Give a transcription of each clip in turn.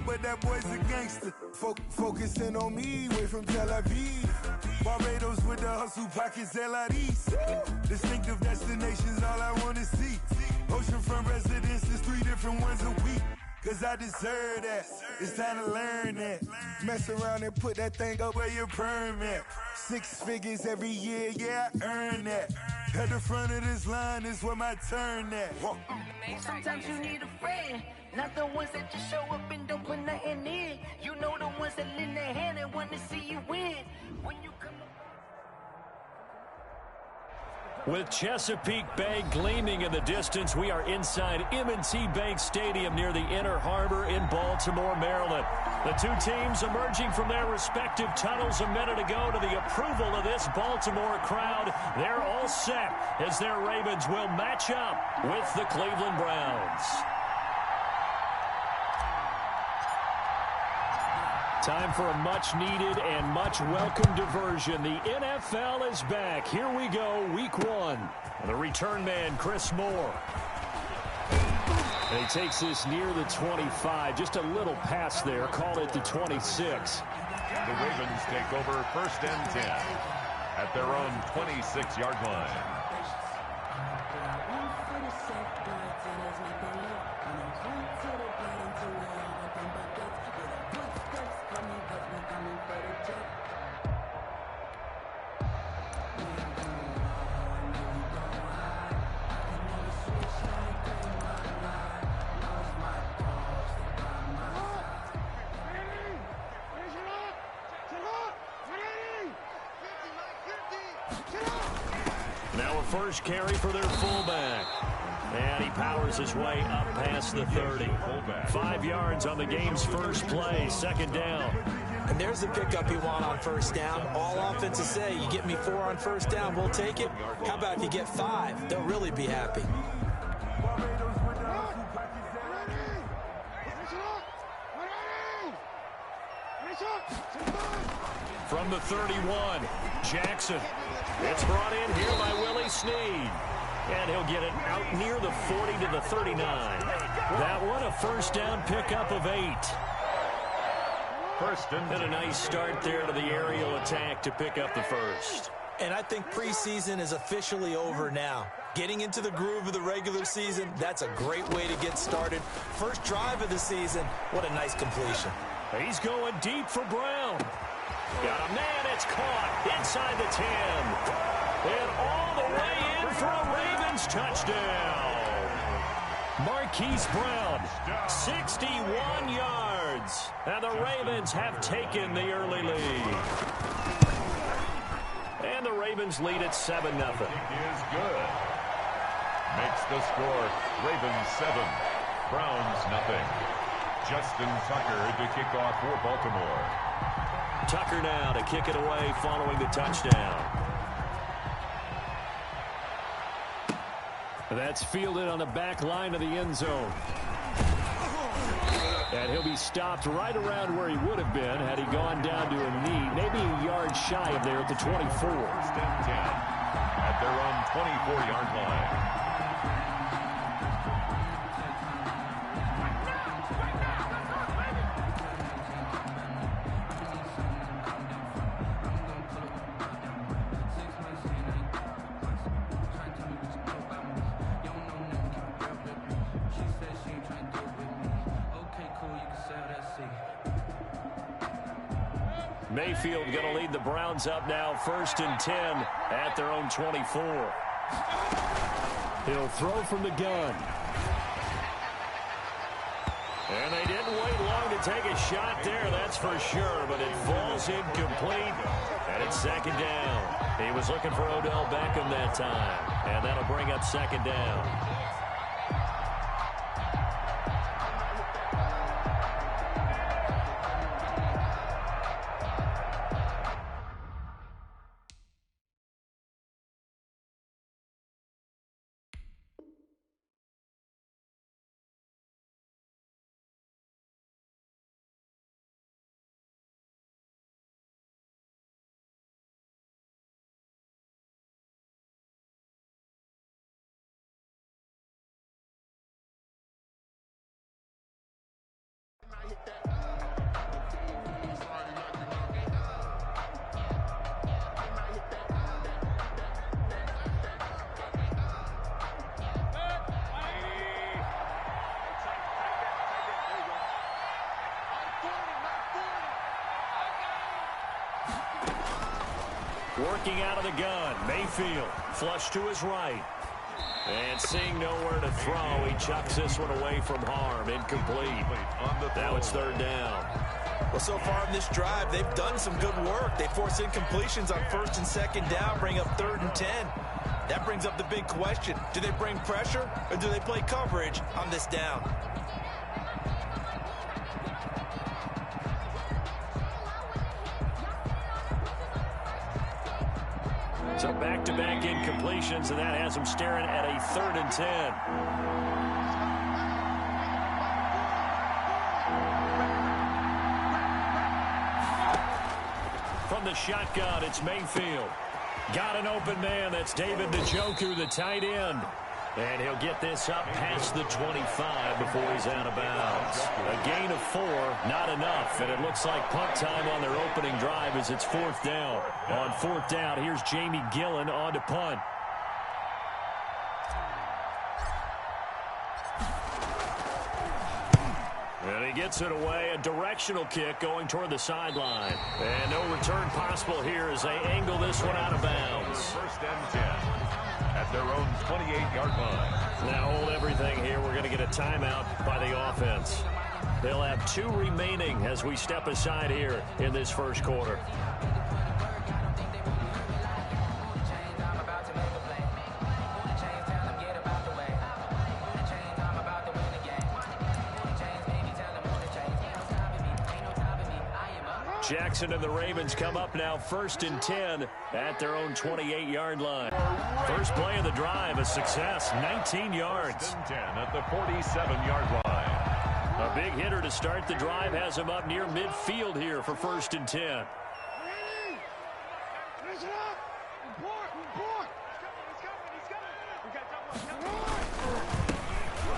hurt, but that boy's a gangster. Focusing on me, way from Tel Aviv. Barbados with the hustle pockets, LIDs. Distinctive destinations, all I wanna see. Oceanfront residences, 3 different ones a week. Cause I deserve that, it's time to learn that. Mess around and put that thing up where your perm at. 6 figures every year, yeah, I earn that. At the front of this line is where my turn at. Sometimes you need a friend, not the ones that just show up and don't put nothing in. You know the ones that lend their hand and want to see you win. When you come With Chesapeake Bay gleaming in the distance, we are inside M&T Bank Stadium near the Inner Harbor in Baltimore, Maryland. The two teams emerging from their respective tunnels a minute ago to the approval of this Baltimore crowd. They're all set as their Ravens will match up with the Cleveland Browns. Time for a much-needed and much-welcome diversion. The NFL is back. Here we go, Week 1. The return man, Chris Moore. And he takes this near the 25. Just a little pass there. Call it the 26. The Ravens take over 1st and 10 at their own 26-yard line. Now a first carry for their fullback. And he powers his way up past the 30. 5 yards on the game's first play, 2nd down. And there's the pickup you want on 1st down. All offenses say, you get me 4 on 1st down, we'll take it. How about if you get 5? They'll really be happy. From the 31, Jackson. It's brought in here by Willie Snead. And he'll get it out near the 40 to the 39. That one, a 1st down pickup of 8. And a nice start there to the aerial attack to pick up the 1st. And I think preseason is officially over now. Getting into the groove of the regular season, that's a great way to get started. First drive of the season, what a nice completion. He's going deep for Brown. Got a man, it's caught inside the 10. And all the way in for a Ravens touchdown. Marquise Brown, 61 yards. And the Ravens have taken the early lead. And the Ravens lead at 7-0. Is good. Makes the score Ravens 7, Browns 0. Justin Tucker to kick off for Baltimore. Tucker now to kick it away following the touchdown. That's fielded on the back line of the end zone. And he'll be stopped right around where he would have been had he gone down to a knee, maybe a yard shy of there at the 24. 1st and 10 at their own 24-yard line. Mayfield going to lead the Browns up now 1st and 10 at their own 24. He'll throw from the gun. And they didn't wait long to take a shot there, that's for sure, but it falls incomplete, and it's 2nd down. He was looking for Odell Beckham that time, and that'll bring up 2nd down. Working out of the gun, Mayfield, flush to his right. And seeing nowhere to throw, he chucks this one away from harm. Incomplete. Now it's third down. Well, so far in this drive, they've done some good work. They force incompletions on first and second down, bring up 3rd and 10. That brings up the big question. Do they bring pressure or do they play coverage on this down? So back-to-back incompletions, and that has them staring at a 3rd and 10. From the shotgun, it's Mayfield. Got an open man. That's David Njoku, the tight end. And he'll get this up past the 25 before he's out of bounds. A gain of 4, not enough. And it looks like punt time on their opening drive as it's 4th down. On 4th down, here's Jamie Gillen on to punt. And he gets it away. A directional kick going toward the sideline. And no return possible here as they angle this one out of bounds. 1st and 10. At their own 28-yard line. Now hold everything here. We're going to get a timeout by the offense. They'll have 2 remaining as we step aside here in this first quarter. Jackson and the Ravens come up now 1st and 10 at their own 28-yard line. First play of the drive, a success, 19 yards. 1st and 10 at the 47-yard line. A big hitter to start the drive has him up near midfield here for 1st and 10.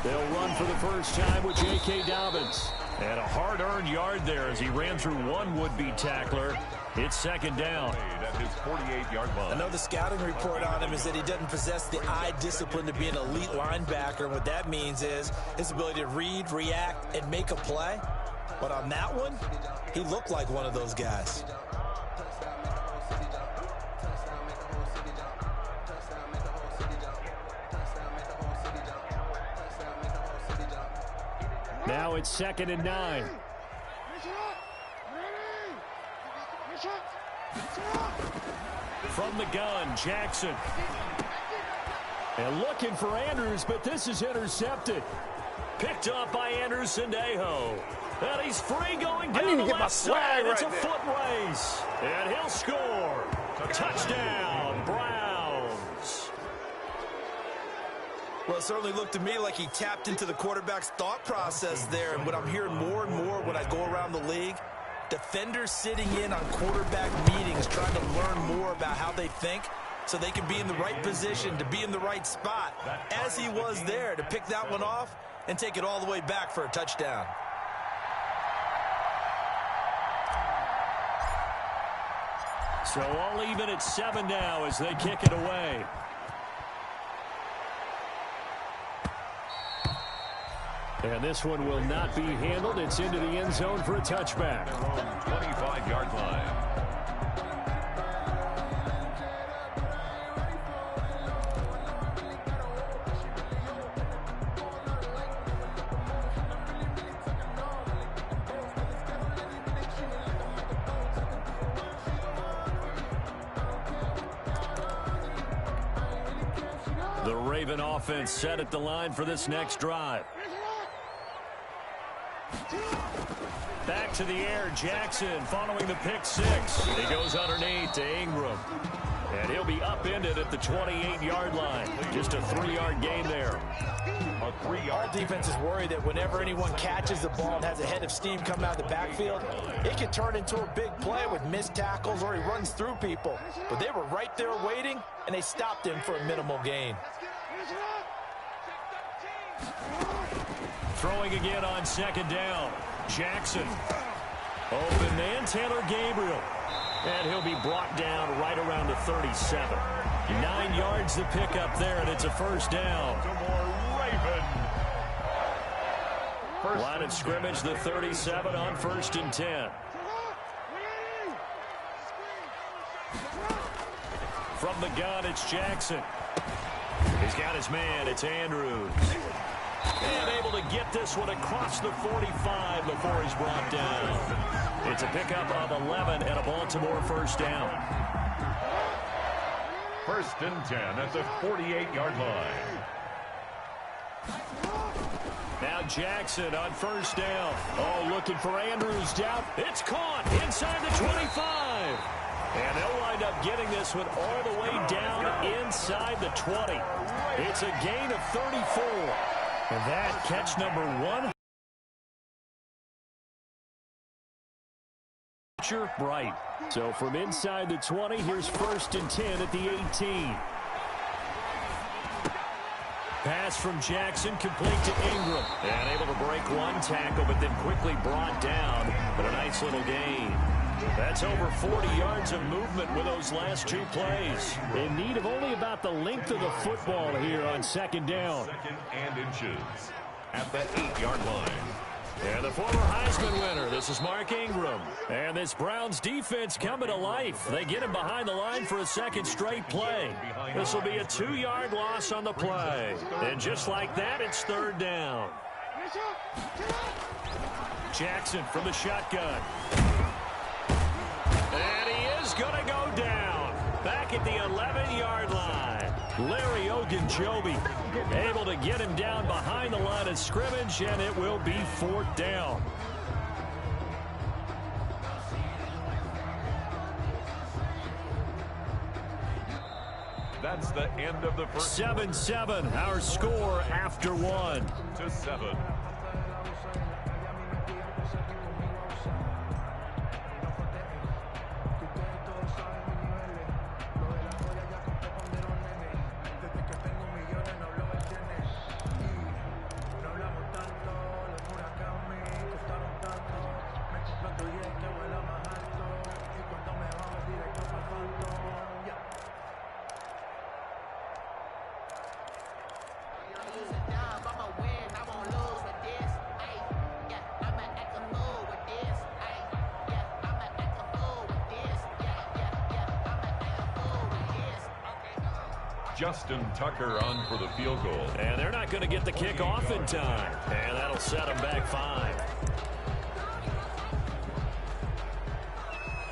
They'll run for the first time with J.K. Dobbins. And a hard-earned yard there as he ran through one would-be tackler. It's 2nd down. At his 48-yard line. I know the scouting report on him is that he doesn't possess the eye discipline to be an elite linebacker. And what that means is his ability to read, react, and make a play. But on that one, he looked like one of those guys. Now it's 2nd and 9. From the gun, Jackson. And looking for Andrews, but this is intercepted. Picked up by Anderson-Dejo. And he's free going down the left side. It's a foot race. And he'll score. Touchdown, Browns. Well, it certainly looked to me like he tapped into the quarterback's thought process there. And what I'm hearing more and more when I go around the league, defenders sitting in on quarterback meetings trying to learn more about how they think so they can be in the right position, to be in the right spot, as he was there, to pick that one off and take it all the way back for a touchdown. So all even at 7 now as they kick it away. And this one will not be handled. It's into the end zone for a touchback. 25-yard line. The Raven offense set at the line for this next drive. Back to the air, Jackson following the pick six. He goes underneath to Ingram. And he'll be upended at the 28-yard line. Just a 3-yard gain there. A 3-yard. Our defense is worried that whenever anyone catches the ball and has a head of steam coming out of the backfield, it can turn into a big play with missed tackles or he runs through people. But they were right there waiting, and they stopped him for a minimal gain. Throwing again on 2nd down. Jackson. Open man, Taylor Gabriel. And he'll be brought down right around the 37. 9 yards to pick up there, and it's a first down. Line of scrimmage, the 37 on 1st and 10. From the gun, it's Jackson. He's got his man. It's Andrews. And able to get this one across the 45 before he's brought down. It's a pickup of 11 and a Baltimore first down. 1st and 10 at the 48-yard line. Now Jackson on first down. Oh, looking for Andrews down. It's caught inside the 25. And they'll wind up getting this one all the way down inside the 20. It's a gain of 34. And that catch number 1. Bright. So from inside the 20, here's 1st and 10 at the 18. Pass from Jackson, complete to Ingram. And able to break one tackle, but then quickly brought down. But a nice little gain. That's over 40 yards of movement with those last 2 plays. In need of only about the length of the football here on 2nd down. 2nd and inches at the 8-yard line. And the former Heisman winner, this is Mark Ingram. And this Browns defense coming to life. They get him behind the line for a 2nd straight play. This will be a 2-yard loss on the play. And just like that, it's 3rd down. Jackson from the shotgun. And he is going to go down. Back at the 11-yard line. Larry Ogunjobi able to get him down behind the line of scrimmage, and it will be 4th down. That's the end of the first. 7-7, our score after 1. To 7. Justin Tucker on for the field goal. And they're not going to get the kick off in time. And that'll set them back 5.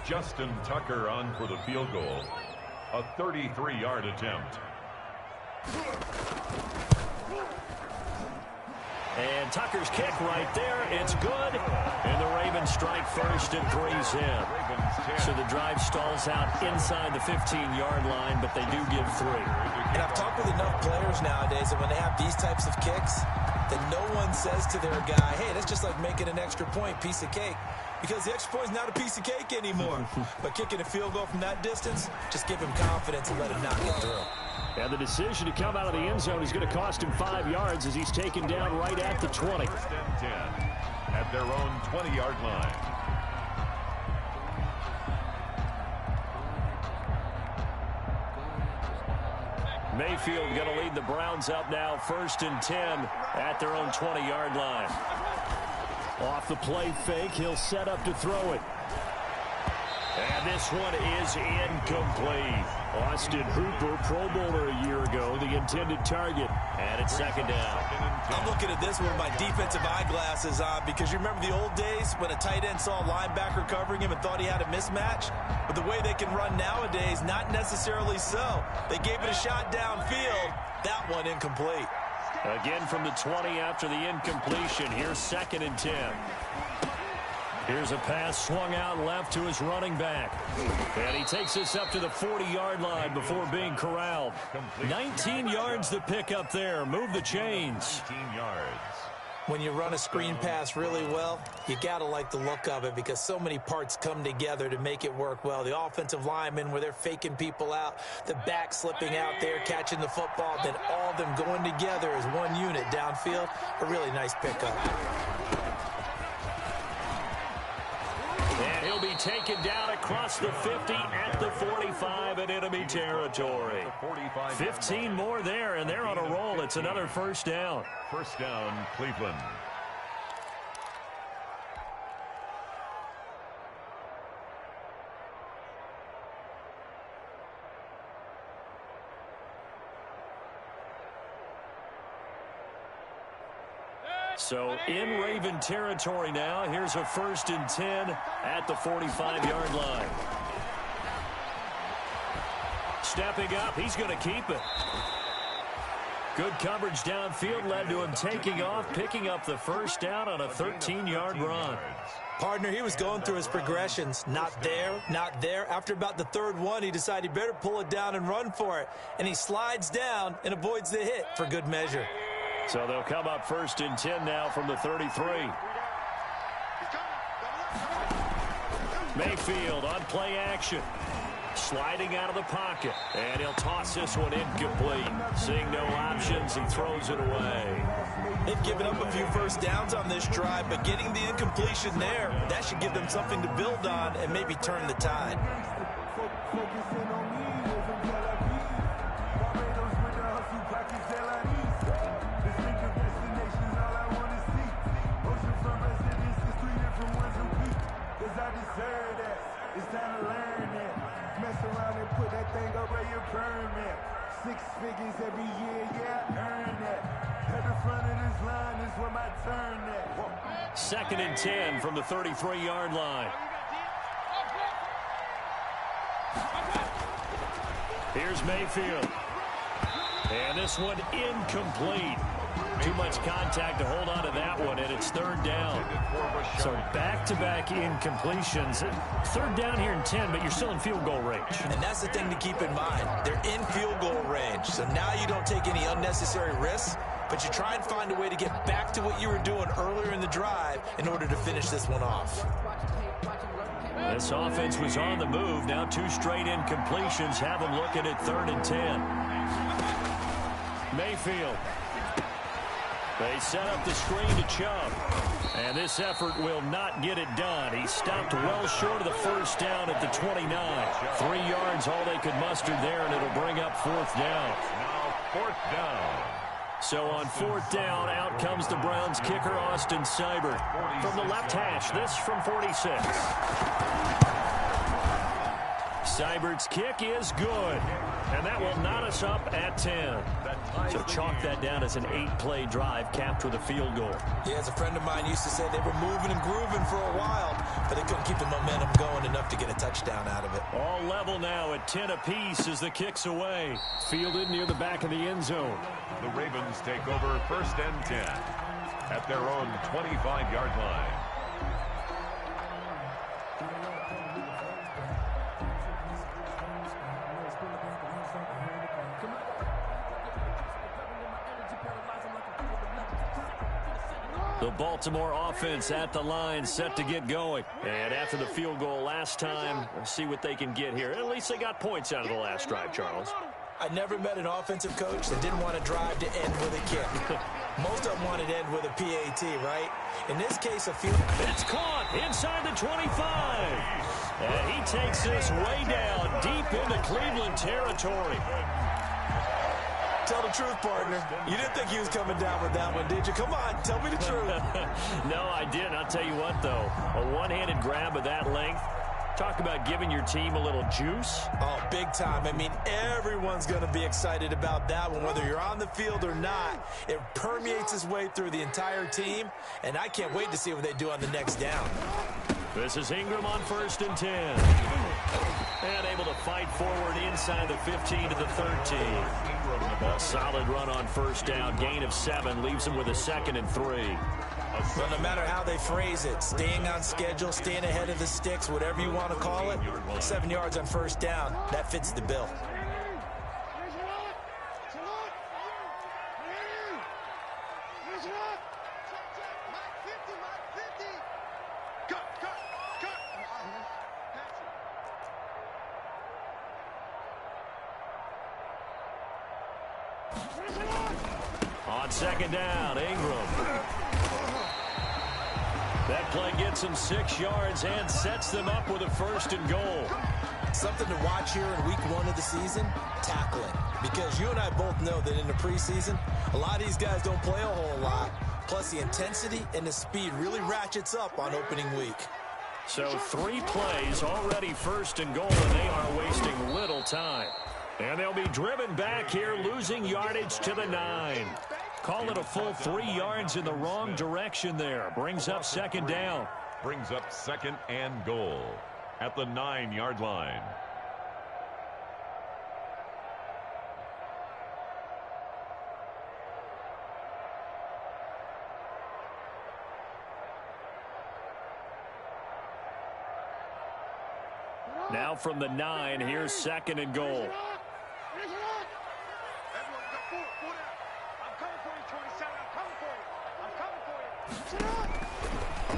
Justin Tucker on for the field goal. A 33-yard attempt. And Tucker's kick right there. It's good. And the Ravens strike first and 3's in. So the drive stalls out inside the 15-yard line, but they do give 3. And I've talked with enough players nowadays that when they have these types of kicks, that no one says to their guy, hey, that's just like making an extra point, piece of cake. Because the extra point is not a piece of cake anymore. But kicking a field goal from that distance, just give him confidence and let him knock it through. And the decision to come out of the end zone is going to cost him 5 yards as he's taken down right at the 20. 1st and 10 at their own 20-yard line. Mayfield going to lead the Browns up now, 1st and 10 at their own 20-yard line. Off the play fake, he'll set up to throw it. And this one is incomplete. Austin Hooper, Pro Bowler a year ago, the intended target. And it's 2nd down. I'm looking at this with my defensive eyeglasses on because you remember the old days when a tight end saw a linebacker covering him and thought he had a mismatch? But the way they can run nowadays, not necessarily so. They gave it a shot downfield. That one incomplete. Again from the 20 after the incompletion. Here's 2nd and 10. Here's a pass swung out left to his running back. And he takes this up to the 40-yard line before being corralled. 19 yards to pick up there. Move the chains. 19 yards. When you run a screen pass really well, you got to like the look of it because so many parts come together to make it work well. The offensive linemen where they're faking people out, the back slipping out there, catching the football, then all of them going together as one unit downfield. A really nice pickup. And he'll be taken down across the 50 at the 45 in enemy territory. 15 more there, and they're on a roll. It's another 1st down. 1st down, Cleveland. So in Raven territory now. Here's a 1st and 10 at the 45-yard line. Stepping up, he's going to keep it. Good coverage downfield led to him taking off, picking up the 1st down on a 13-yard run. Partner, he was going through his progressions. Not there, not there. After about the 3rd one, he decided he better pull it down and run for it. And he slides down and avoids the hit for good measure. So they'll come up 1st and 10 now from the 33. Mayfield on play action. Sliding out of the pocket. And he'll toss this one incomplete. Seeing no options, he throws it away. They've given up a few 1st downs on this drive, but getting the incompletion there, that should give them something to build on and maybe turn the tide. It's time to learn that. Mess around and put that thing up where you burn that. 6 figures every year, yeah, earn that. At the front of this line is where my turn at. 2nd and 10 from the 33-yard line. Here's Mayfield. And this one incomplete. Too much contact to hold on to that one, and it's 3rd down. So back-to-back incompletions. 3rd down here in 10, but you're still in field goal range. And that's the thing to keep in mind. They're in field goal range, so now you don't take any unnecessary risks, but you try and find a way to get back to what you were doing earlier in the drive in order to finish this one off. This offense was on the move. Now 2 straight incompletions have them looking at 3rd and 10. Mayfield. They set up the screen to Chubb. And this effort will not get it done. He stopped well short of the 1st down at the 29. 3 yards all they could muster there, and it'll bring up 4th down. Now 4th down. So on 4th down, out comes the Browns kicker, Austin Seibert. From the left hash, this from 46. Seibert's kick is good. And that will knot us up at 10. So chalk that down as an 8-play drive capped with a field goal. Yeah, as a friend of mine used to say, they were moving and grooving for a while, but they couldn't keep the momentum going enough to get a touchdown out of it. All level now at 10 apiece as the kick's away. Fielded near the back of the end zone. The Ravens take over 1st and 10 at their own 25-yard line. The Baltimore offense at the line, set to get going. And after the field goal last time, we'll see what they can get here. At least they got points out of the last drive, Charles. I never met an offensive coach that didn't want to drive to end with a kick. Most of them wanted to end with a PAT, right? In this case, a field... It's caught inside the 25. And he takes this way down, deep into Cleveland territory. Tell the truth, partner. You didn't think he was coming down with that one, did you? Come on, tell me the truth. No, I didn't. I'll tell you what, though. A one-handed grab of that length. Talk about giving your team a little juice. Oh, big time. I mean, everyone's going to be excited about that one, whether you're on the field or not. It permeates its way through the entire team, and I can't wait to see what they do on the next down. This is Ingram on 1st and 10. And able to fight forward inside the 15 to the 13. A solid run on 1st down. Gain of 7 leaves him with a 2nd and 3. Well, no matter how they phrase it, staying on schedule, staying ahead of the sticks, whatever you want to call it, 7 yards on 1st down, that fits the bill. On 2nd down, Ingram. That play gets him 6 yards and sets them up with a 1st and goal. Something to watch here in week 1 of the season, tackling. Because you and I both know that in the preseason, a lot of these guys don't play a whole lot. Plus, the intensity and the speed really ratchets up on opening week. So 3 plays, already 1st and goal, and they are wasting little time. And they'll be driven back here, losing yardage to the 9. Call it a full 3 yards in the wrong direction there. Brings up second down. Brings up second and goal at the 9-yard line. Now from the 9, here's second and goal.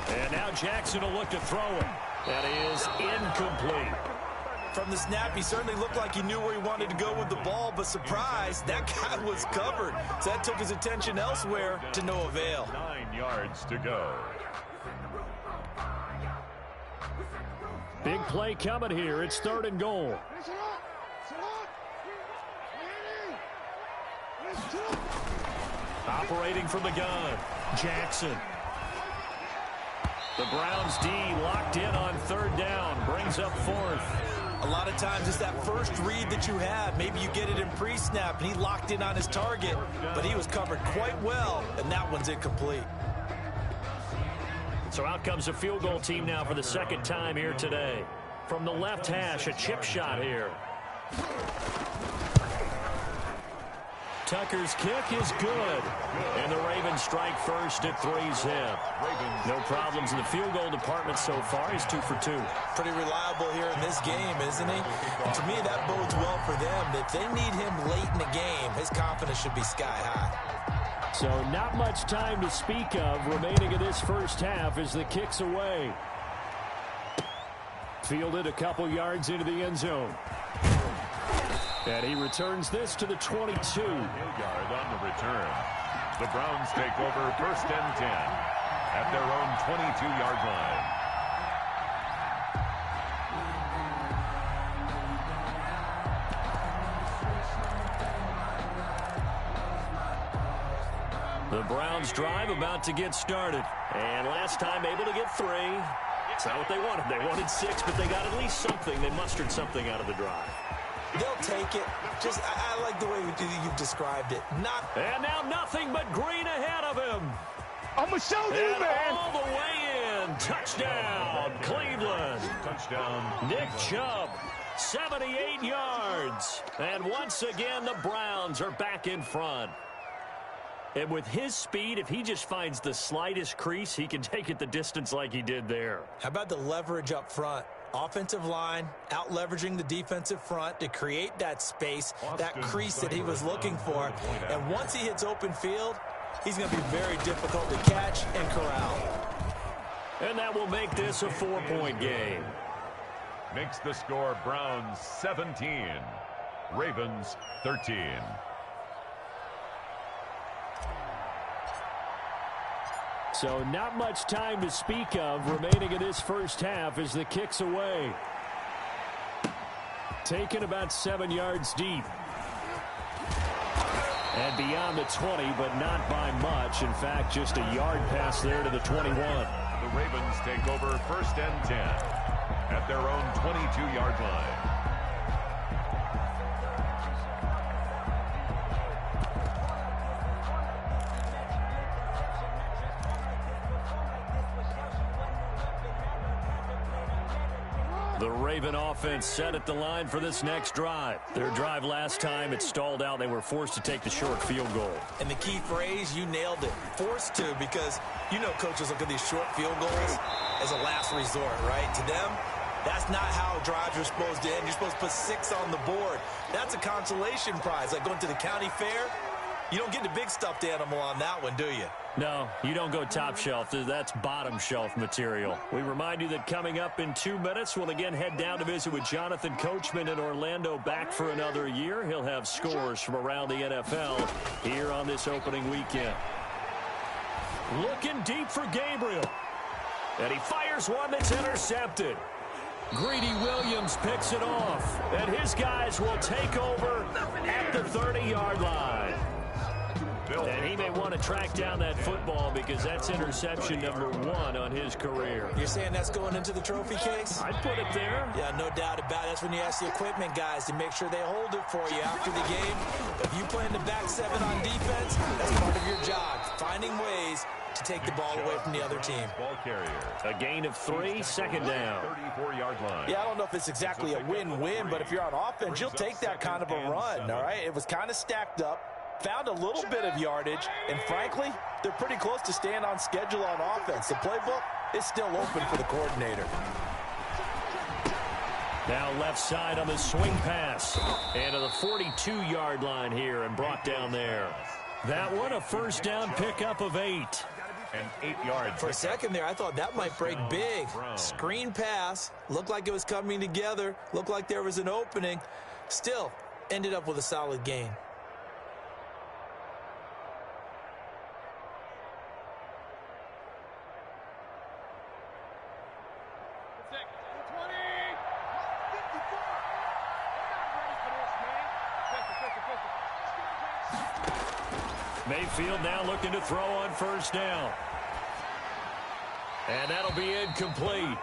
And now Jackson will look to throw it. That is incomplete. From the snap, he certainly looked like he knew where he wanted to go with the ball, but surprise, that guy was covered. So that took his attention elsewhere to no avail. 9 yards to go. Big play coming here. It's third and goal. Operating from the gun, Jackson. The Browns D locked in on third down. Brings up fourth. A lot of times it's that first read that you have. Maybe you get it in pre-snap, and he locked in on his target, but he was covered quite well, and that one's incomplete. So out comes a field goal team now for the second time here today. From the left hash, a chip shot here. Tucker's kick is good. And the Ravens strike first at 3-zip. No problems in the field goal department so far. He's 2 for 2. Pretty reliable here in this game, isn't he? And to me, that bodes well for them. If they need him late in the game, his confidence should be sky high. So not much time to speak of remaining in this first half as the kick's away. Fielded a couple yards into the end zone. And he returns this to the 22. A yard on the return. The Browns take over first and 10 at their own 22-yard line. The Browns drive about to get started. And last time able to get 3. It's not what they wanted. They wanted 6, but they got at least something. They mustered something out of the drive. They'll take it. Just, I like the way you've described it. And now nothing but green ahead of him. I'm going to show you, man. All the way in. Touchdown, Cleveland. Touchdown. Nick Chubb, 78 yards. And once again, the Browns are back in front. And with his speed, if he just finds the slightest crease, he can take it the distance like he did there. How about the leverage up front? Offensive line out leveraging the defensive front to create that space, that crease that he was looking for. And once he hits open field, he's going to be very difficult to catch and corral. And that will make this a 4-point game. Makes the score Browns 17, Ravens 13. So not much time to speak of remaining in this first half as the kick's away. Taken about 7 yards deep. And beyond the 20, but not by much. In fact, just a yard pass there to the 21. The Ravens take over first and 10 at their own 22-yard line. The Raven offense set at the line for this next drive. Their drive last time, it stalled out. They were forced to take the short field goal. And the key phrase, you nailed it. Forced to, because you know coaches look at these short field goals as a last resort, right? To them, that's not how drives are supposed to end. You're supposed to put 6 on the board. That's a consolation prize, like going to the county fair. You don't get the big stuffed animal on that one, do you? No, you don't go top shelf. That's bottom shelf material. We remind you that coming up in 2 minutes, we'll again head down to visit with Jonathan Coachman in Orlando, back for another year. He'll have scores from around the NFL here on this opening weekend. Looking deep for Gabriel. And he fires one that's intercepted. Greedy Williams picks it off. And his guys will take over at the 30-yard line. And he may want to track down that football because that's interception number 1 on his career. You're saying that's going into the trophy case? I'd put it there. Yeah, no doubt about it. That's when you ask the equipment guys to make sure they hold it for you after the game. If you play in the back 7 on defense, that's part of your job, finding ways to take the ball away from the other team. Ball carrier. A gain of 3, second down. 34-yard line. Yeah, I don't know if it's exactly a win-win, but if you're on offense, you'll take that kind of a run, all right? It was kind of stacked up, found a little bit of yardage, and frankly, they're pretty close to staying on schedule on offense. The playbook is still open for the coordinator. Now left side on the swing pass. And to the 42-yard line here and brought down there. That one a first down pickup of 8. And 8 yards. For a second there, I thought that might break big. Screen pass. Looked like it was coming together. Looked like there was an opening. Still, ended up with a solid gain. Mayfield now looking to throw on first down. And that'll be incomplete.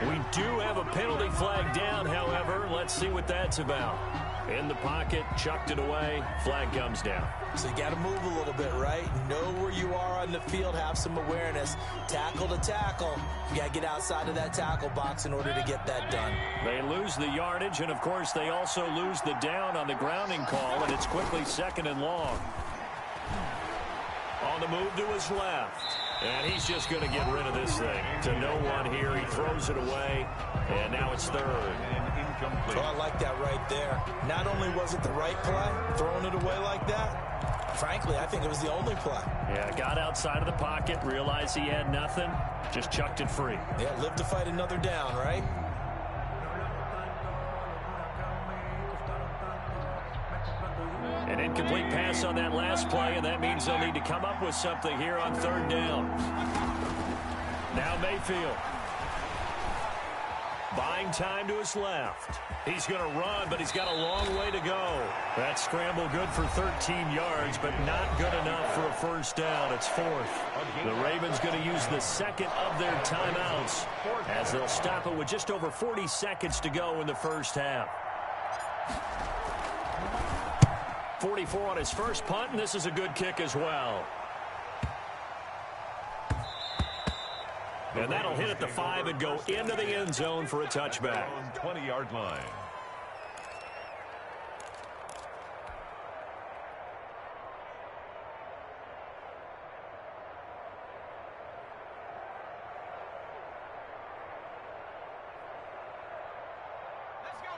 We do have a penalty flag down, however. Let's see what that's about. In the pocket, chucked it away, flag comes down. So you got to move a little bit, right? Know where you are on the field, have some awareness. Tackle to tackle. You got to get outside of that tackle box in order to get that done. They lose the yardage, and of course they also lose the down on the grounding call, and it's quickly second and long. On the move to his left. And he's just going to get rid of this thing. To no one here. He throws it away. And now it's third. And incomplete. Oh, I like that right there. Not only was it the right play, throwing it away like that, frankly, I think it was the only play. Yeah, got outside of the pocket, realized he had nothing, just chucked it free. Yeah, live to fight another down, right? An incomplete pass on that last play, and that means they'll need to come up with something here on third down. Now Mayfield. Buying time to his left. He's going to run, but he's got a long way to go. That scramble good for 13 yards, but not good enough for a first down. It's fourth. The Ravens going to use the second of their timeouts as they'll stop it with just over 40 seconds to go in the first half. 44 on his first punt, and this is a good kick as well. And that'll hit at the 5 and go into the end zone for a touchback. 20-yard line.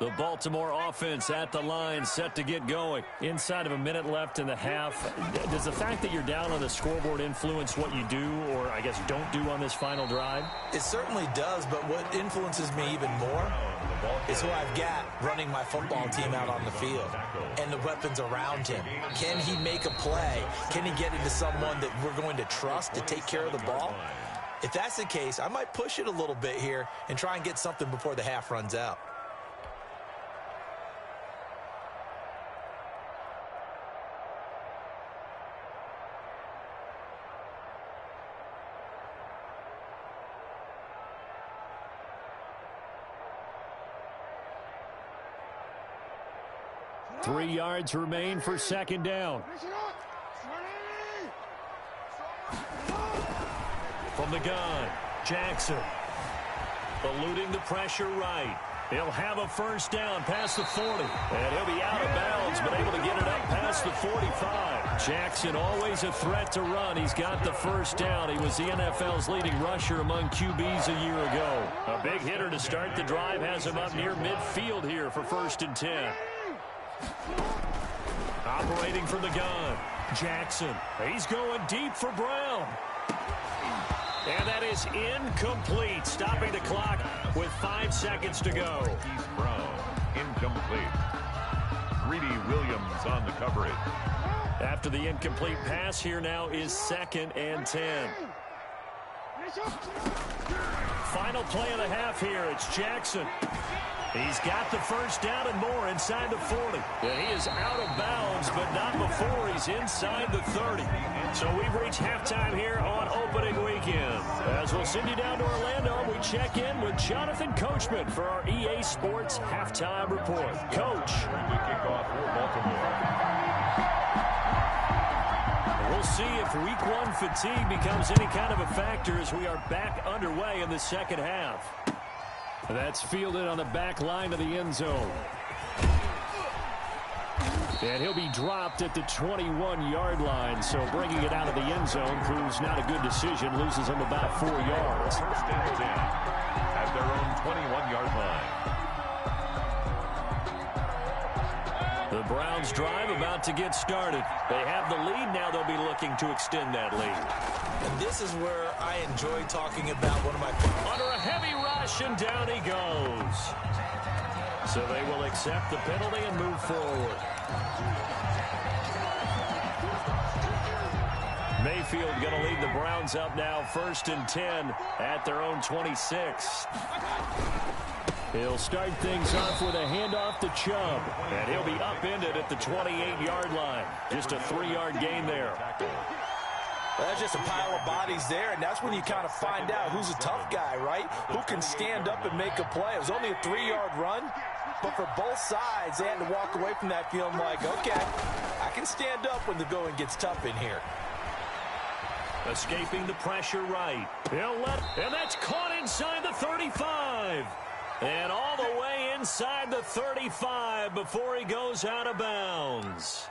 The Baltimore offense at the line, set to get going. Inside of a minute left in the half. Does the fact that you're down on the scoreboard influence what you do, or I guess don't do on this final drive? It certainly does, but what influences me even more is who I've got running my football team out on the field and the weapons around him. Can he make a play? Can he get into someone that we're going to trust to take care of the ball? If that's the case, I might push it a little bit here and try and get something before the half runs out. Three yards remain for second down. From the gun, Jackson. Eluding the pressure right. He'll have a first down past the 40. And he'll be out of bounds, but able to get it up past the 45. Jackson always a threat to run. He's got the first down. He was the NFL's leading rusher among QBs a year ago. A big hitter to start the drive has him up near midfield here for 1st and 10. Operating from the gun, Jackson. He's going deep for Brown. And that is incomplete, stopping the clock with 5 seconds to go. He's Brown, incomplete. Greedy Williams on the coverage. After the incomplete pass, here now is 2nd and 10. Final play of the half here. It's Jackson. He's got the first down and more inside the 40. And he is out of bounds, but not before he's inside the 30. So we've reached halftime here on opening weekend. As we'll send you down to Orlando, we check in with Jonathan Coachman for our EA Sports Halftime Report. Coach. To kick off for Baltimore. We'll see if week one fatigue becomes any kind of a factor as we are back underway in the second half. That's fielded on the back line of the end zone. And he'll be dropped at the 21-yard line, so bringing it out of the end zone proves not a good decision, loses him about 4 yards. First and 10 at their own 21-yard line. The Browns drive about to get started. They have the lead. Now they'll be looking to extend that lead. And this is where I enjoy talking about one of my... Under a heavy rush, and down he goes. So they will accept the penalty and move forward. Mayfield going to lead the Browns up now, 1st and 10 at their own 26. He'll start things off with a handoff to Chubb, and he'll be upended at the 28-yard line. Just a 3-yard gain there. That's just a pile of bodies there, and that's when you kind of find out who's a tough guy, right? Who can stand up and make a play. It was only a 3-yard run, but for both sides, they had to walk away from that feeling like, okay, I can stand up when the going gets tough in here. Escaping the pressure right. And that's caught inside the 35. And all the way inside the 35 before he goes out of bounds.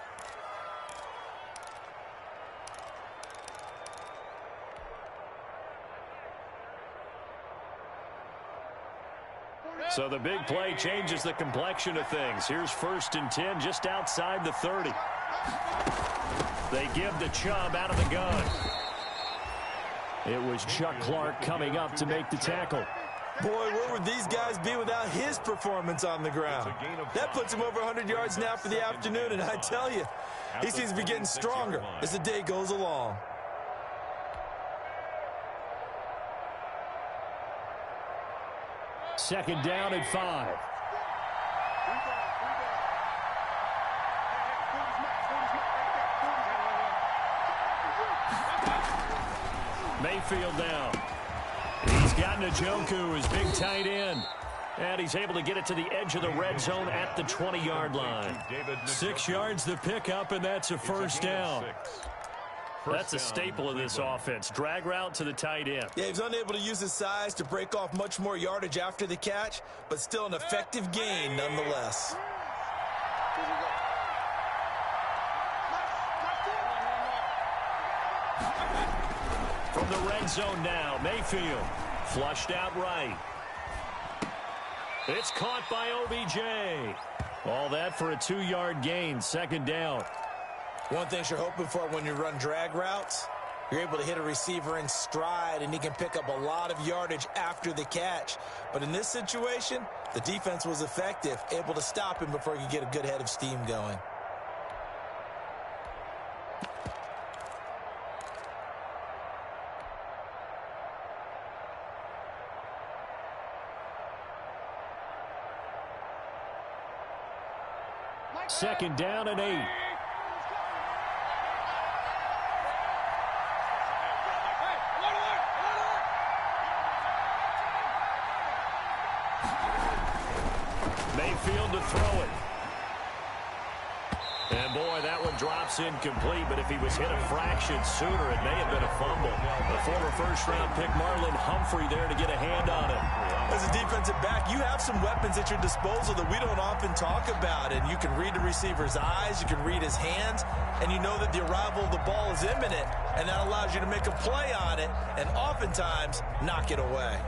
So the big play changes the complexion of things. Here's 1st and 10 just outside the 30. They give to Chubb out of the gun. It was Chuck Clark coming up to make the tackle. Boy, where would these guys be without his performance on the ground? That puts him over 100 yards now for the afternoon, and I tell you, he seems to be getting stronger as the day goes along. Second down and 5. Mayfield down. He's got Njoku, his big tight end. And he's able to get it to the edge of the red zone at the 20-yard line. 6 yards the pickup, and that's a first down. That's a staple of this offense. Drag route to the tight end. Yeah, he's unable to use his size to break off much more yardage after the catch, but still an effective gain nonetheless. From the red zone now, Mayfield flushed out right. It's caught by OBJ. All that for a 2-yard gain, second down. One thing you're hoping for when you run drag routes, you're able to hit a receiver in stride, and he can pick up a lot of yardage after the catch. But in this situation, the defense was effective, able to stop him before he could get a good head of steam going. Second down and 8. Mayfield to throw it. And boy, that one drops incomplete, but if he was hit a fraction sooner, it may have been a fumble. The former first-round pick Marlon Humphrey there to get a hand on it. As a defensive back, you have some weapons at your disposal that we don't often talk about, and you can read the receiver's eyes, you can read his hands, and you know that the arrival of the ball is imminent, and that allows you to make a play on it and oftentimes knock it away.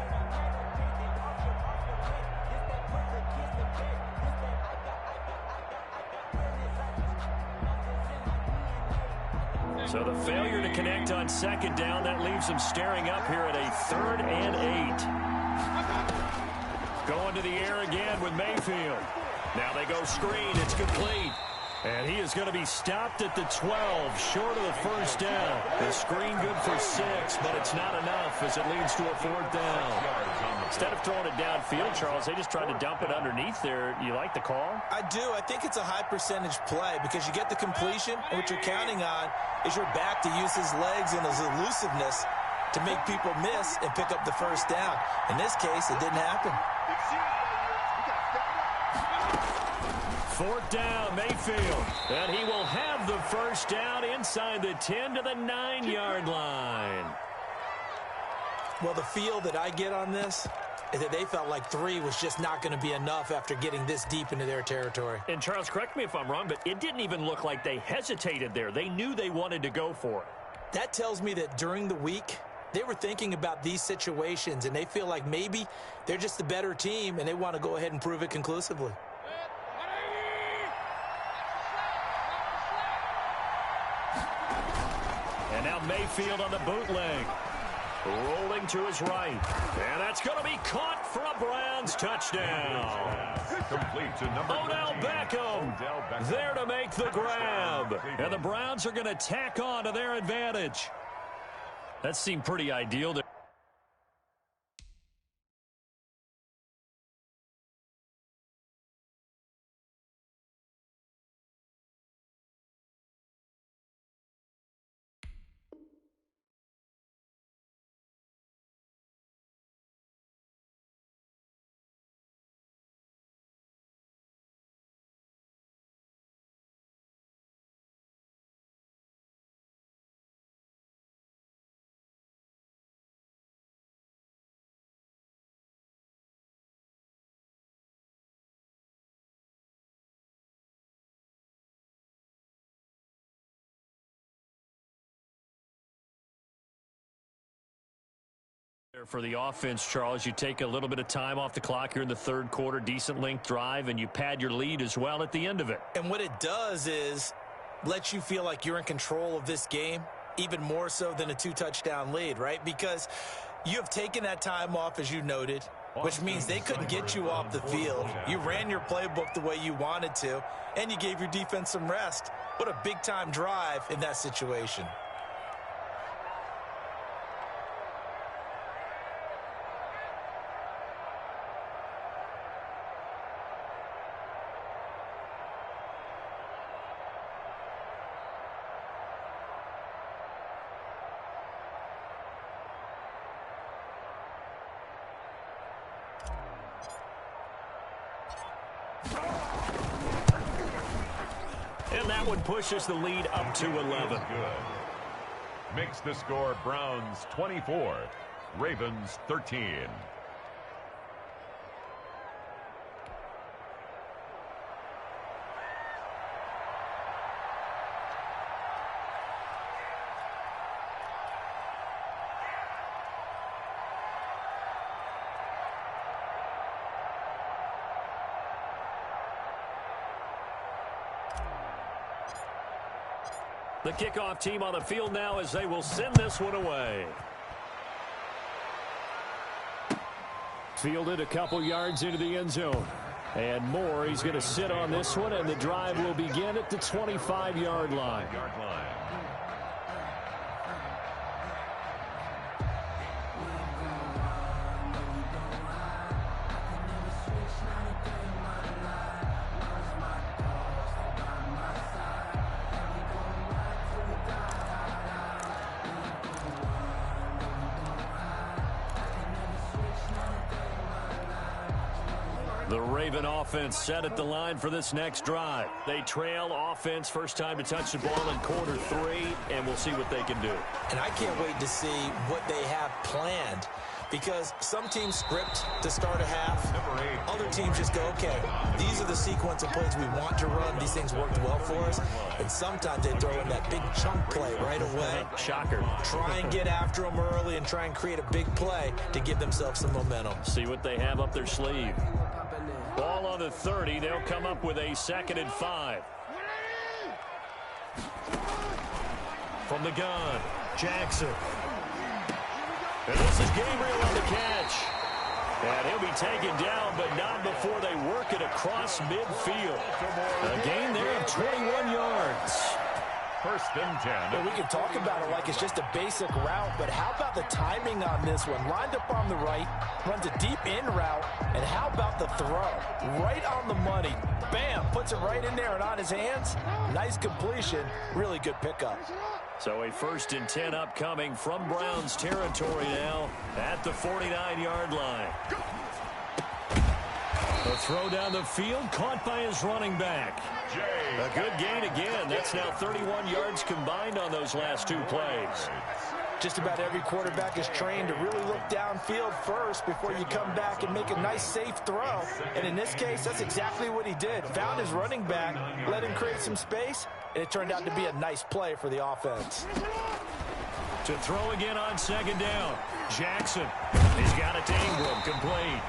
So the failure to connect on second down, that leaves him staring up here at a 3rd and 8. Going to the air again with Mayfield. Now they go screen. It's complete. And he is going to be stopped at the 12, short of the first down. The screen good for 6, but it's not enough as it leads to a 4th down. Instead of throwing it downfield, Charles, they just tried to dump it underneath there. You like the call? I do. I think it's a high percentage play because you get the completion, and what you're counting on is your back to use his legs and his elusiveness to make people miss and pick up the first down. In this case, it didn't happen. Fourth down, Mayfield. And he will have the first down inside the 10 to the 9-yard line. Well, the feel that I get on this is that they felt like 3 was just not going to be enough after getting this deep into their territory. And, Charles, correct me if I'm wrong, but it didn't even look like they hesitated there. They knew they wanted to go for it. That tells me that during the week, they were thinking about these situations, and they feel like maybe they're just the better team, and they want to go ahead and prove it conclusively. And now Mayfield on the bootleg. Rolling to his right. And that's going to be caught for a Browns touchdown. Complete to number Odell Beckham there to make the grab. And the Browns are going to tack on to their advantage. That seemed pretty ideal to for the offense, Charles. You take a little bit of time off the clock here in the third quarter, decent length drive, and you pad your lead as well at the end of it. And what it does is let you feel like you're in control of this game, even more so than a 2-touchdown lead, right? Because you have taken that time off, as you noted, which means they couldn't get you off the field. You ran your playbook the way you wanted to, and you gave your defense some rest. What a big-time drive in that situation. And that one pushes the lead up to 11. Good. Makes the score Browns 24, Ravens 13. The kickoff team on the field now as they will send this one away. Fielded a couple yards into the end zone. And more, he's going to sit on this one, and the drive will begin at the 25-yard line. The Raven offense set at the line for this next drive. They trail offense, first time to touch the ball in quarter 3, and we'll see what they can do. And I can't wait to see what they have planned, because some teams script to start a half. Other teams just go, okay, these are the sequence of plays we want to run. These things worked well for us. And sometimes they throw in that big chunk play right away. Shocker. Try and get after them early and try and create a big play to give themselves some momentum. See what they have up their sleeve. Ball on the 30. They'll come up with a 2nd and 5. From the gun, Jackson. And this is Gabriel on the catch. And he'll be taken down, but not before they work it across midfield. A gain there of 21 yards. First and 10. Well, we can talk about it like it's just a basic route, but how about the timing on this one? Lined up on the right, runs a deep in route, and how about the throw? Right on the money. Bam, puts it right in there and on his hands. Nice completion, really good pickup. So a first and 10 upcoming from Browns territory now at the 49-yard line. A throw down the field, caught by his running back. A good gain again. That's now 31 yards combined on those last two plays. Just about every quarterback is trained to really look downfield first before you come back and make a nice, safe throw. And in this case, that's exactly what he did. Found his running back, let him create some space, and it turned out to be a nice play for the offense. To throw again on second down. Jackson. He's got it to Ingram, complete.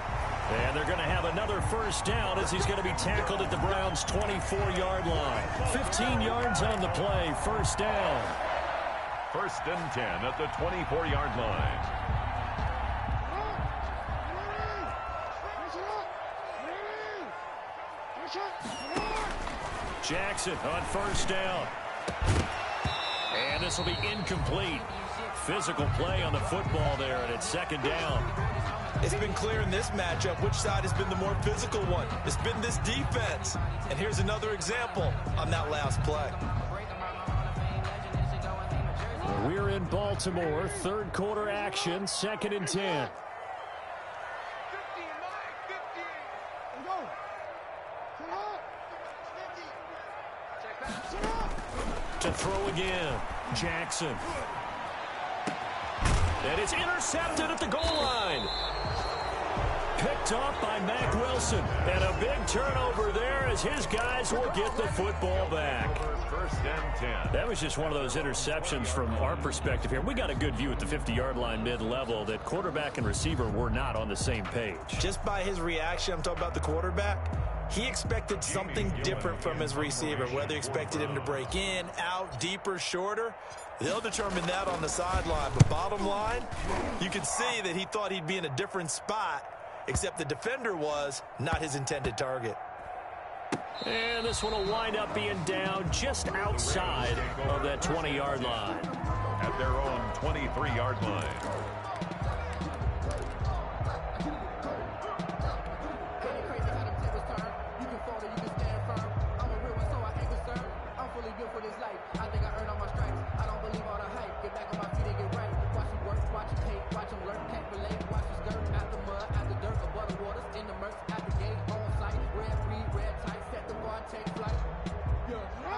And they're going to have another first down as he's going to be tackled at the Browns' 24-yard line. 15 yards on the play, first down. First and 10 at the 24-yard line. Jackson on first down. And this will be incomplete. Physical play on the football there, and it's second down. It's been clear in this matchup which side has been the more physical one. It's been this defense. And here's another example on that last play. We're in Baltimore, third quarter action, second and 10. To throw again, Jackson. And it's intercepted at the goal line. Picked off by Mack Wilson. And a big turnover there as his guys will get the football back. First and 10. That was just one of those interceptions from our perspective here. We got a good view at the 50-yard line mid-level that quarterback and receiver were not on the same page. Just by his reaction, I'm talking about the quarterback, he expected something different from his receiver, whether he expected him to break in, out, deeper, shorter. They'll determine that on the sideline. But bottom line, you can see that he thought he'd be in a different spot, except the defender was not his intended target. And this one will wind up being down just outside of that 20-yard line. At their own 23-yard line.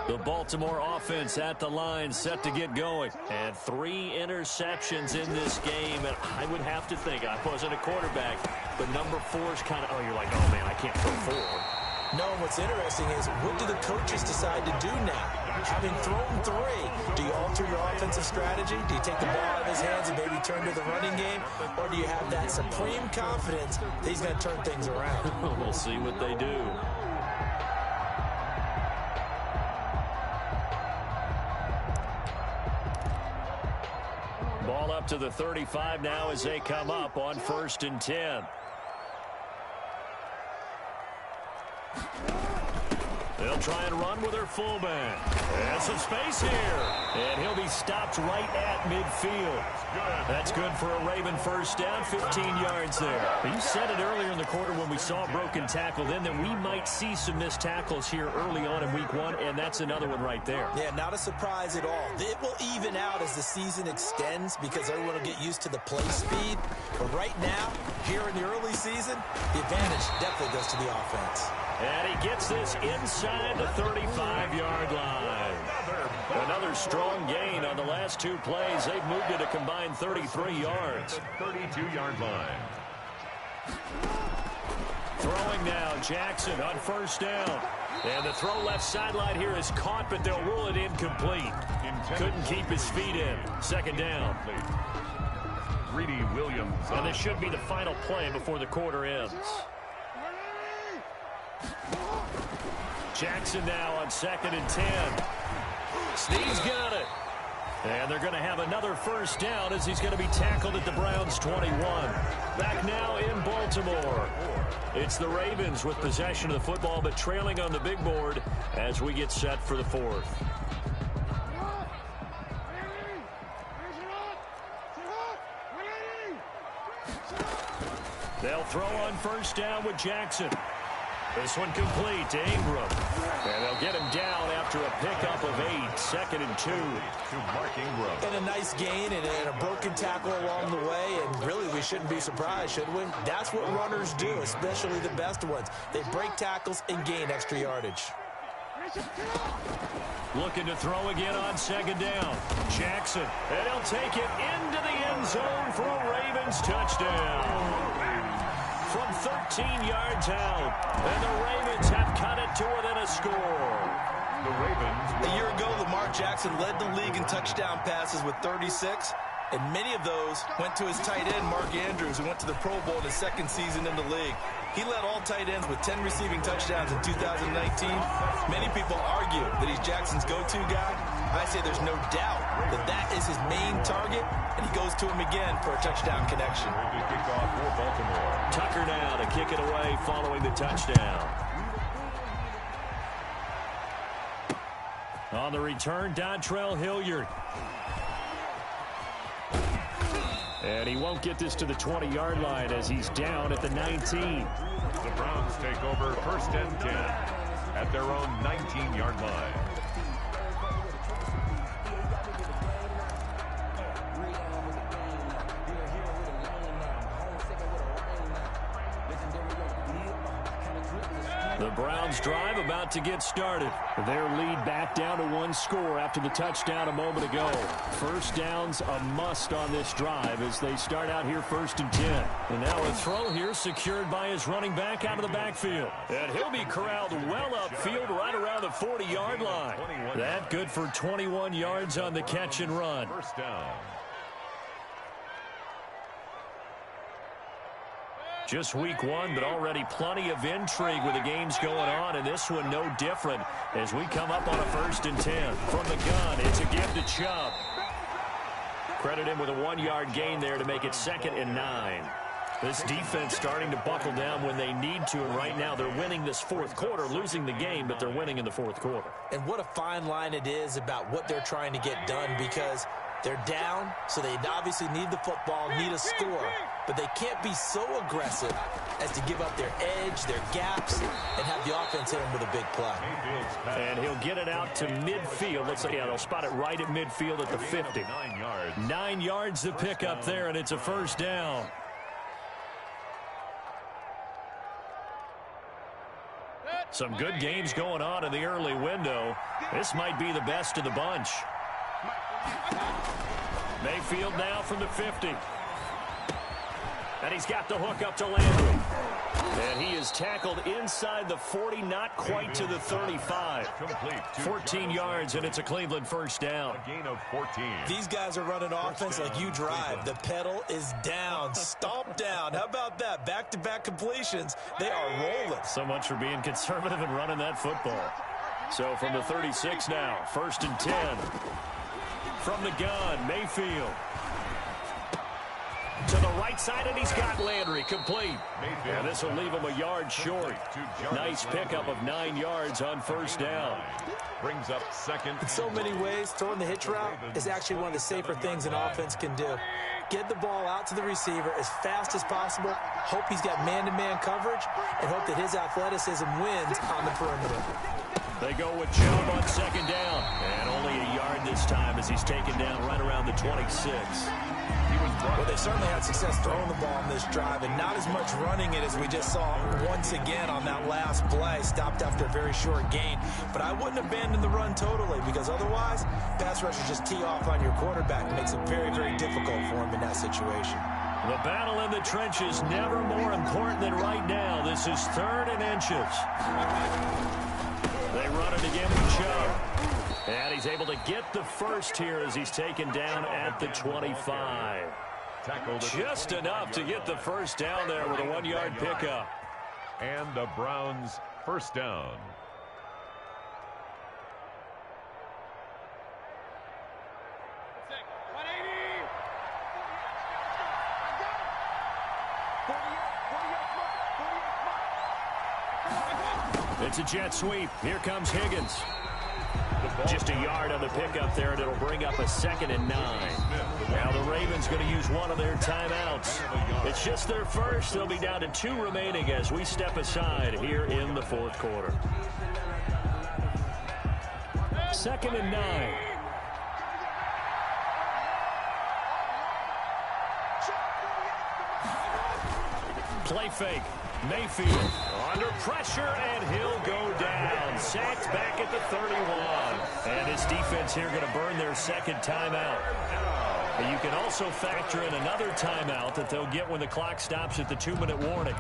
The Baltimore offense at the line, set to get going. And 3 interceptions in this game. And I would have to think, I wasn't a quarterback, but number 4 is kind of, oh, you're like, oh, man, I can't throw 4. No, what's interesting is, what do the coaches decide to do now? Having thrown 3, do you alter your offensive strategy? Do you take the ball out of his hands and maybe turn to the running game? Or do you have that supreme confidence that he's going to turn things around? We'll see what they do. Ball up to the 35 now as they come up on first and 10. They'll try and run with their fullback. And some space here. And he'll be stopped right at midfield. That's good for a Raven first down, 15 yards there. You said it earlier in the quarter when we saw a broken tackle then that we might see some missed tackles here early on in week 1, and that's another one right there. Yeah, not a surprise at all. It will even out as the season extends because everyone will get used to the play speed. But right now, here in the early season, the advantage definitely goes to the offense. And he gets this inside the 35-yard line. Another strong gain on the last 2 plays. They've moved it a combined 33 yards. 32-yard line. Throwing now, Jackson on first down. And the throw left sideline here is caught, but they'll rule it incomplete. Couldn't keep his feet in. Second down. Greedy Williams. And this should be the final play before the quarter ends. Jackson now on second and 10. Snead's got it. And they're going to have another first down as he's going to be tackled at the Browns' 21. Back now in Baltimore. It's the Ravens with possession of the football, but trailing on the big board as we get set for the 4th. throw on first down with Jackson. This one complete to Ingram. And they'll get him down after a pickup of 8. 2nd and 2. To Mark Ingram. And a nice gain and a broken tackle along the way. And really, we shouldn't be surprised, should we? That's what runners do, especially the best ones. They break tackles and gain extra yardage. Looking to throw again on 2nd down. Jackson. And he'll take it into the end zone for a Ravens touchdown. From 13 yards out. And the Ravens have cut it to within a score. The Ravens. A year ago, Lamar Jackson led the league in touchdown passes with 36. And many of those went to his tight end, Mark Andrews, who went to the Pro Bowl in his 2nd season in the league. He led all tight ends with 10 receiving touchdowns in 2019. Many people argue that he's Jackson's go-to guy. I say there's no doubt that that is his main target, and he goes to him again for a touchdown connection. Kickoff for Baltimore. Tucker now to kick it away following the touchdown. On the return, Dontrell Hilliard. And he won't get this to the 20-yard line as he's down at the 19. The Browns take over 1st and 10 at their own 19-yard line. The Browns drive about to get started. Their lead back down to 1 score after the touchdown a moment ago. First down's a must on this drive as they start out here 1st and 10. And now a throw here secured by his running back out of the backfield. And he'll be corralled well upfield right around the 40-yard line. That good for 21 yards on the catch and run. First down. Just week 1, but already plenty of intrigue with the games going on, and this one no different as we come up on a 1st and 10. From the gun, it's a give to Chubb. Credit him with a 1-yard gain there to make it 2nd and 9. This defense starting to buckle down when they need to, and right now they're winning this 4th quarter, losing the game, but they're winning in the 4th quarter. And what a fine line it is about what they're trying to get done, because they're down, so they obviously need the football, need a score. But they can't be so aggressive as to give up their edge, their gaps, and have the offense hit them with a big play. And he'll get it out to midfield. Looks like, yeah, they'll spot it right at midfield at the 50. 9 yards. 9 yards to pick up there, and it's a first down. Some good games going on in the early window. This might be the best of the bunch. Mayfield now from the 50. And he's got the hook up to Landry. And he is tackled inside the 40, not quite to the 35. 14 yards, and it's a Cleveland first down. A gain of 14. These guys are running offense like you drive. The pedal is down, stomp down. How about that? Back-to-back completions. They are rolling. So much for being conservative and running that football. So from the 36 now, 1st and 10. From the gun, Mayfield. To the right side, and he's got Landry complete. And this will leave him a yard short. Nice pickup of 9 yards on first down. Brings up 2nd. In so many ways, throwing the hitch route is actually one of the safer things an offense can do. Get the ball out to the receiver as fast as possible, hope he's got man-to-man coverage, and hope that his athleticism wins on the perimeter. They go with Chubb on 2nd down. And only a yard this time as he's taken down right around the 26. Well, they certainly had success throwing the ball on this drive, and not as much running it as we just saw once again on that last play. Stopped after a very short gain. But I wouldn't abandon the run totally, because otherwise, pass rushers just tee off on your quarterback. It makes it very, very difficult for him in that situation. The battle in the trenches never more important than right now. This is 3rd and inches. They run it again with Chubb. And he's able to get the first here as he's taken down at the 25. Just enough to get the first down there with a 1-yard pickup. And the Browns first down. It's a jet sweep. Here comes Higgins. Just a yard on the pickup there, and it'll bring up a 2nd and 9. Now the Ravens going to use one of their timeouts. It's just their first. They'll be down to 2 remaining as we step aside here in the fourth quarter. 2nd and 9. Play fake. Mayfield under pressure, and he'll go down. Sacked back at the 31. And his defense here going to burn their 2nd timeout. And you can also factor in another timeout that they'll get when the clock stops at the 2-minute warning.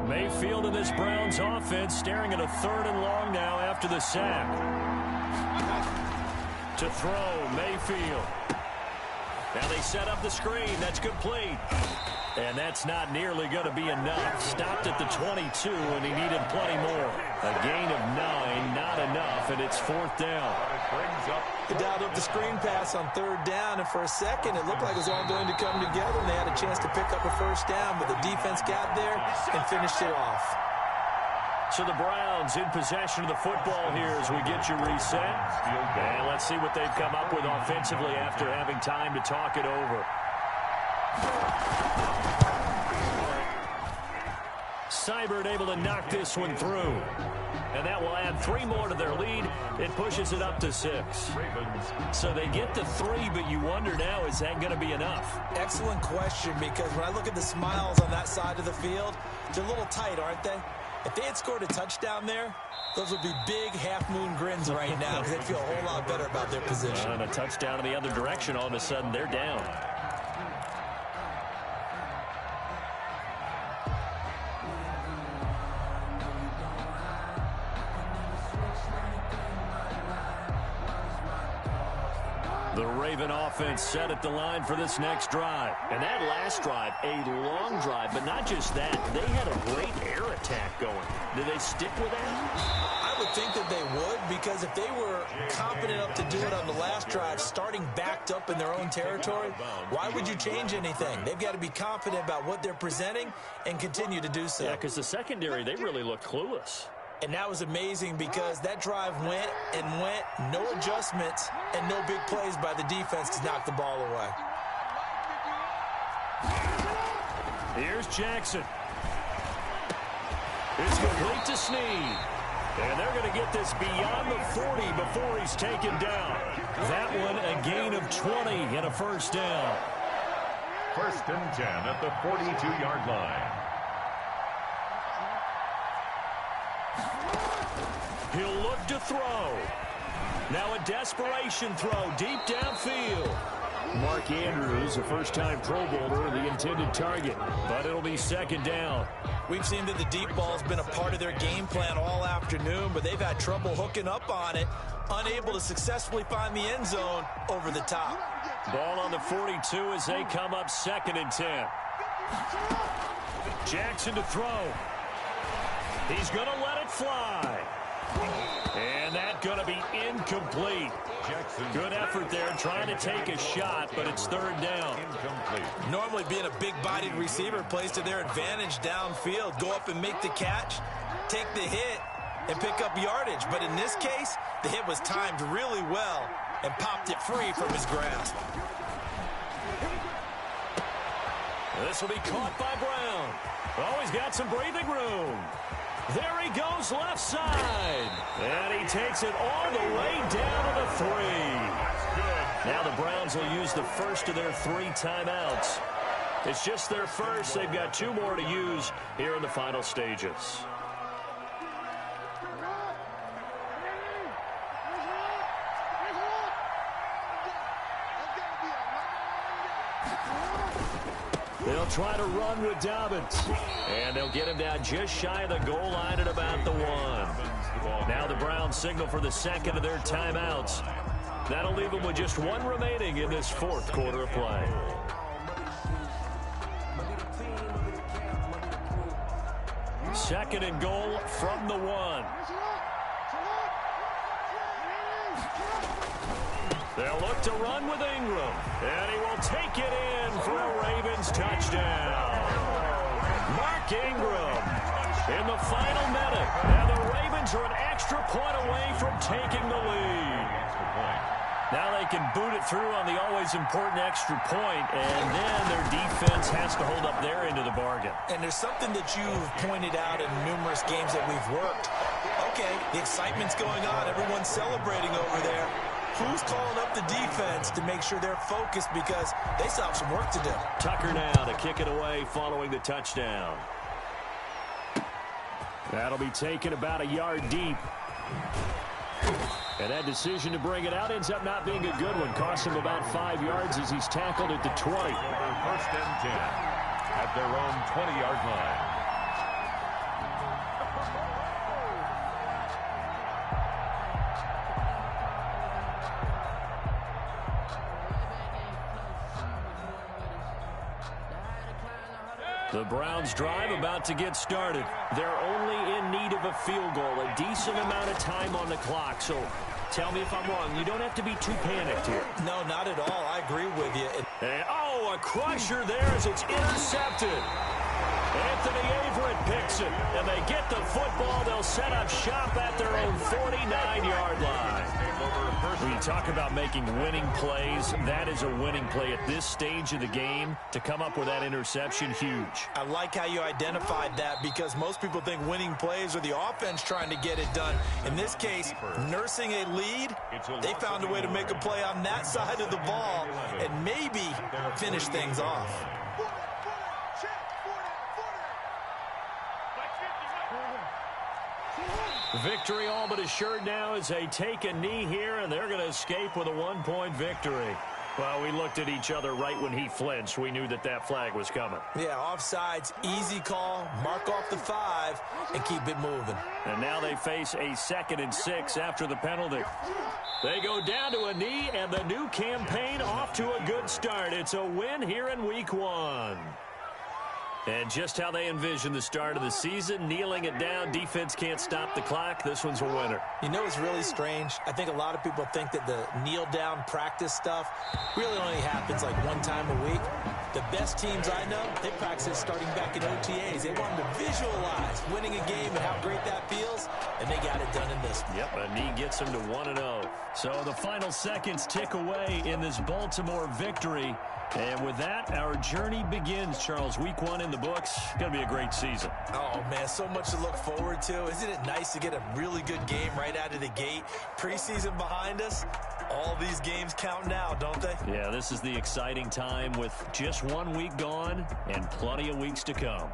Mayfield in this Browns offense staring at a 3rd and long now after the sack. To throw, Mayfield. Now they set up the screen. That's complete. And that's not nearly going to be enough. Stopped at the 22, and he needed plenty more. A gain of 9, not enough, and it's 4th down. They dialed up the screen pass on 3rd down, and for a second it looked like it was all going to come together, and they had a chance to pick up a 1st down, but the defense got there and finished it off. So the Browns in possession of the football here as we get you reset. And let's see what they've come up with offensively after having time to talk it over. Seibert able to knock this one through. And that will add 3 more to their lead. It pushes it up to 6. So they get to 3, but you wonder now, is that going to be enough? Excellent question, because when I look at the smiles on that side of the field, they're a little tight, aren't they? If they had scored a touchdown there, those would be big half-moon grins right now because they'd feel a whole lot better about their position. And a touchdown in the other direction, all of a sudden they're down. The Raven offense set at the line for this next drive. And that last drive, a long drive, but not just that. They had a great air attack going. Do they stick with that? I would think that they would, because if they were confident enough to do it on the last drive, starting backed up in their own territory, why would you change anything? They've got to be confident about what they're presenting and continue to do so. Yeah, because the secondary, they really look clueless. And that was amazing because that drive went and went, no adjustments, and no big plays by the defense to knock the ball away. Here's Jackson. It's complete to Snead. And they're going to get this beyond the 40 before he's taken down. That one a gain of 20 and a 1st down. 1st and 10 at the 42-yard line. He'll look to throw. Now a desperation throw deep downfield. Mark Andrews, a first-time Pro Bowler, the intended target, but it'll be 2nd down. We've seen that the deep ball has been a part of their game plan all afternoon, but they've had trouble hooking up on it, unable to successfully find the end zone over the top. Ball on the 42 as they come up 2nd and 10. Jackson to throw. He's going to let it fly. And that's going to be incomplete. Jackson. Good effort there trying to take a shot, but it's 3rd down. Incomplete. Normally being a big-bodied receiver plays to their advantage downfield. Go up and make the catch, take the hit, and pick up yardage. But in this case, the hit was timed really well and popped it free from his grasp. This will be caught by Brown. Oh, he's got some breathing room. There he goes left side. And he takes it all the way down to the 3. Now the Browns will use the first of their 3 timeouts. It's just their first. They've got 2 more to use here in the final stages. They'll try to run with Dobbins. And they'll get him down just shy of the goal line at about the 1. Now the Browns signal for the 2nd of their timeouts. That'll leave them with just 1 remaining in this 4th quarter of play. Second and goal from the 1. They'll look to run with Ingram, and he will take it in for a Ravens touchdown. Mark Ingram in the final minute, and the Ravens are an extra point away from taking the lead. Now they can boot it through on the always important extra point, and then their defense has to hold up their end of the bargain. And there's something that you've pointed out in numerous games that we've worked. Okay, the excitement's going on. Everyone's celebrating over there. Who's calling up the defense to make sure they're focused because they still have some work to do? Tucker now to kick it away following the touchdown. That'll be taken about a yard deep. And that decision to bring it out ends up not being a good one. Costs him about 5 yards as he's tackled at the 20. First and 10 at their own 20-yard line. The Browns drive about to get started. They're only in need of a field goal, a decent amount of time on the clock. So tell me if I'm wrong. You don't have to be too panicked here. No, not at all. I agree with you. And, oh, a crusher there as it's intercepted. Anthony Averett picks it, and they get the football. They'll set up shop at their own 49-yard line. When you talk about making winning plays, that is a winning play at this stage of the game. To come up with that interception, huge. I like how you identified that because most people think winning plays are the offense trying to get it done. In this case, nursing a lead, they found a way to make a play on that side of the ball and maybe finish things off. Victory all but assured now as they take a knee here, and they're going to escape with a 1-point victory. Well, we looked at each other right when he flinched. We knew that that flag was coming. Yeah, offsides, easy call, mark off the 5, and keep it moving. And now they face a 2nd and 6 after the penalty. They go down to a knee, and the new campaign off to a good start. It's a win here in Week 1. And just how they envision the start of the season, kneeling it down, defense can't stop the clock. This one's a winner. You know what's really strange? I think a lot of people think that the kneel-down practice stuff really only happens like one time a week. The best teams I know, they practice it starting back in OTAs. They want them to visualize winning a game and how great that feels, and they got it done in this one. Yep, a knee gets them to 1-0. So the final seconds tick away in this Baltimore victory. And with that, our journey begins, Charles. Week 1 in the books. Going to be a great season. Oh, man, so much to look forward to. Isn't it nice to get a really good game right out of the gate? Preseason behind us. All these games count now, don't they? Yeah, this is the exciting time with just 1 week gone and plenty of weeks to come.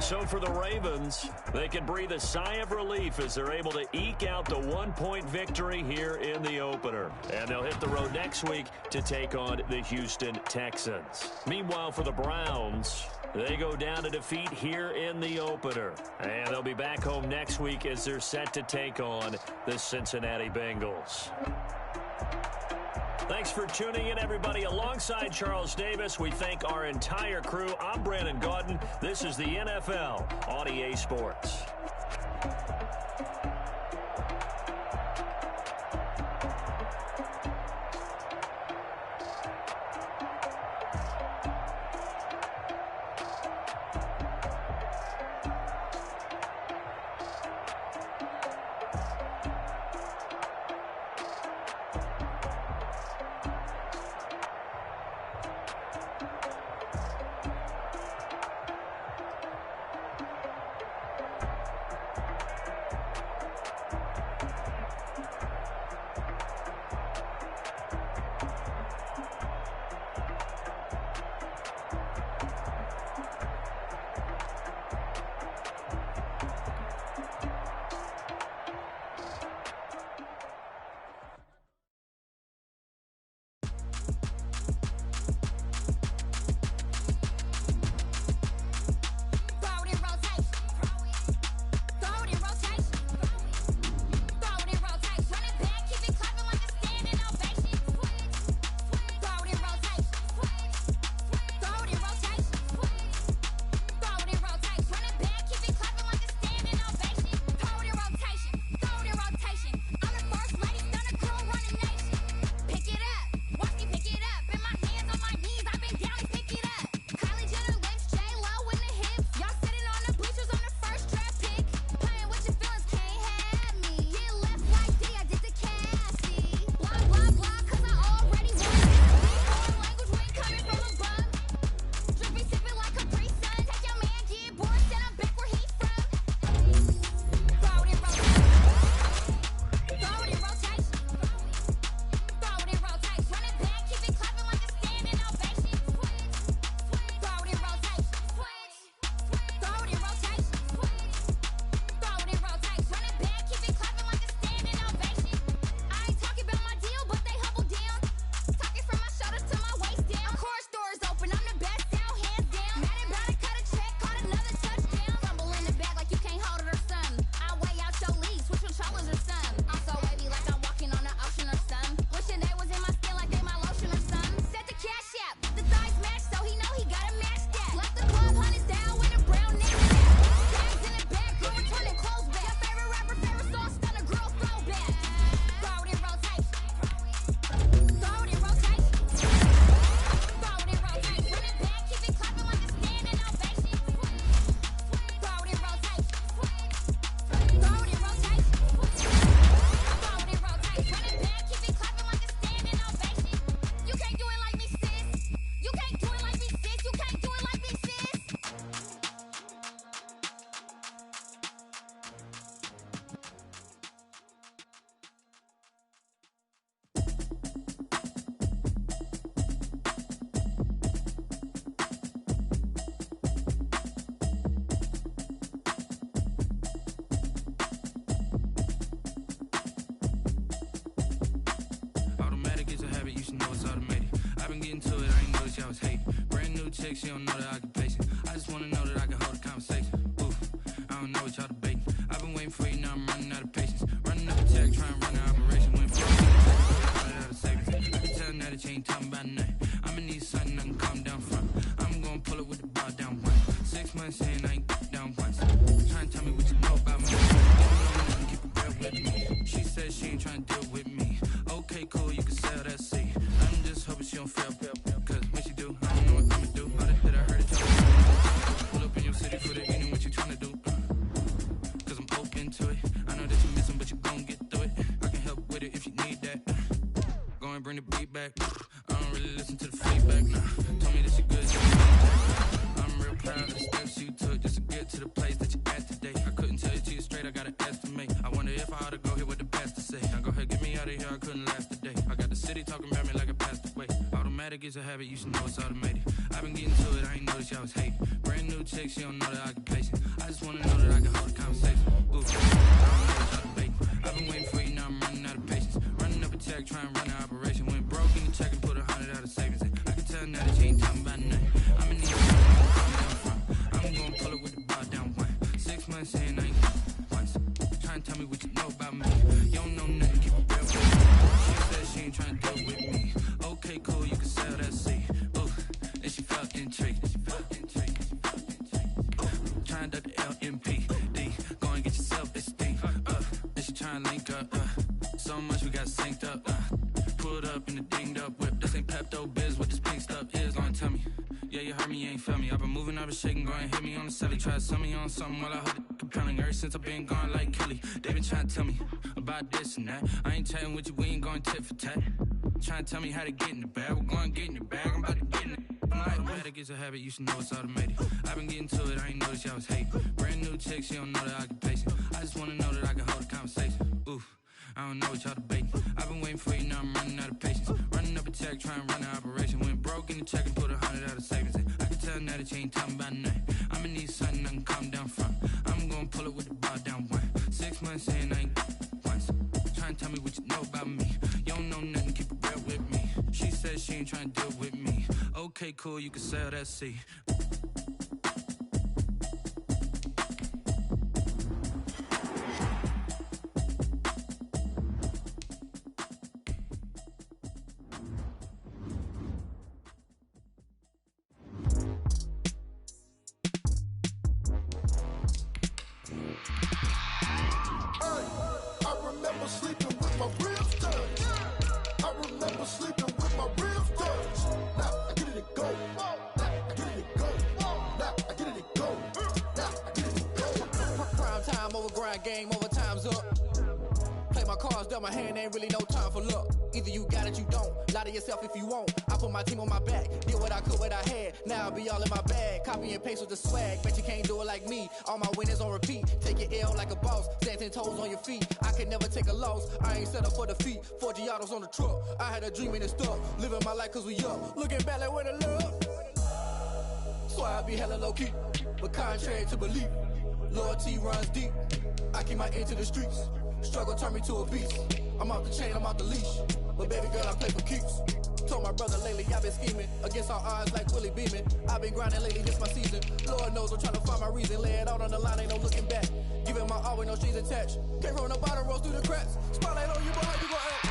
So for the Ravens, they can breathe a sigh of relief as they're able to eke out the 1-point victory here in the opener. And they'll hit the road next week to take on the Houston Texans. Meanwhile, for the Browns, they go down to defeat here in the opener. And they'll be back home next week as they're set to take on the Cincinnati Bengals. Thanks for tuning in, everybody. Alongside Charles Davis, we thank our entire crew. I'm Brandon Gaudin. This is the NFL on EA Sports. chick, she don't know that I can pace it. I just wanna know that I can hold a conversation. Oof, I don't know what y'all debating. I've been waiting for you, now I'm running out of patience. Running up a check, trying to run an operation. Went from out of savings. I can tell now that you ain't talking about nothing. I'ma need something I can calm down from. I'm gonna pull it with the bar down one. 6 months in, I ain't down once. Trying to tell me what you know about me. You don't know, keep it real with me. She said she ain't trying to deal with me. Okay, cool, you can sell that seat. I'm just hoping she don't fail. Cause when she do, I don't know what I'ma do. All that I heard it tell. Pull up in your city for the evening, what you tryna do? Cause I'm open to it. I know that you're missing, but you gon' get through it. I can help with it if you need that. Go and bring the beat back. I don't really listen to the feedback, nah. Told me that you good, I'm real proud of the steps you took just to get to the place that you at today. I couldn't tell you to you straight, I gotta estimate. I wonder if I ought to go here with the best to say. Now go ahead, get me out of here, I couldn't last a day. I got the city talking about me like I passed away. Automatic is a habit, you should know it's automated. I've been getting to it, I ain't noticed y'all was hating. Brand new chick, she don't know that I can pace it. I just wanna know that I can hold a conversation. Ooh, I don't know what y'all debating. I've been waiting for you, now I'm running out of patience. Running up a check, trying to run an operation. Went broke in the check and put 100 out of savings. I can tell now that you ain't talking about nothing. I'ma need you to calm down from. I'm gonna pull it with the bar down one. 6 months in, I ain't once. Trying to tell me what you know about me. You don't know nothing, keep it real with me. She said she ain't trying to deal with me. Okay, cool, you can sell that seat. Ooh, and she felt intrigued. Trying to duck the LMPD. Go and get your self-esteem up. And she trying to link up. So much we got synced up. Pulled up in the dinged up whip. This ain't Pepto-Biz, what this pink stuff is. Gonna tell me. Yeah, you heard me, you ain't felt me. I've been moving, I've been shaking, go and hit me on the celly. Try to sell me on something while I heard it compelling. Ever since I've been gone like Kelly, they been trying to tell me about this and that. I ain't chatting with you, we ain't going tit for tat. Trying to tell me how to get in the bag. We're going to get in the bag, I'm about to get in it. Automatic is a habit, you should know it's automated. I've been getting to it, I ain't noticed y'all was hating. Brand new chick, she don't know that I can pace it. I just wanna know that I can hold a conversation. Oof, I don't know what y'all debating. I've been waiting for you, now I'm running out of patience. Running up a check, trying to run an operation. Went broke in the check and put 100 out of savings. I can tell now that you ain't talking about nothing. I'ma need something I can calm down from. I'm gonna pull it with the bar down one. 6 months in, I ain't once. Trying to tell me what you know about me. You don't know nothing, keep it real with me. She said she ain't trying to deal with me. Okay, cool, you can sell that seat. Game over, time's up. Play my cards, dealt my hand, ain't really no time for luck. Either you got it, you don't. Lie to yourself if you won't. I put my team on my back, did what I could, what I had. Now I'll be all in my bag. Copy and paste with the swag. Bet you can't do it like me. All my winners on repeat. Take your L like a boss. Stand 10 toes on your feet. I can never take a loss. I ain't set up for defeat. 4 Giottos on the truck. I had a dream and it's stuck. Living my life cause we up. Looking back like where the love. So I be hella low key. But contrary to belief, loyalty runs deep. I keep my ear to the streets. Struggle turned me to a beast. I'm off the chain, I'm off the leash. But baby girl, I play for keeps. Told my brother lately, I've been scheming. Against all odds like Willie Beeman. I've been grinding lately, this my season. Lord knows I'm trying to find my reason. Lay it out on the line, ain't no looking back. Giving my all with no strings attached. Can't roll no bottom, roll through the cracks. Spotlight on you, but how you gon' act?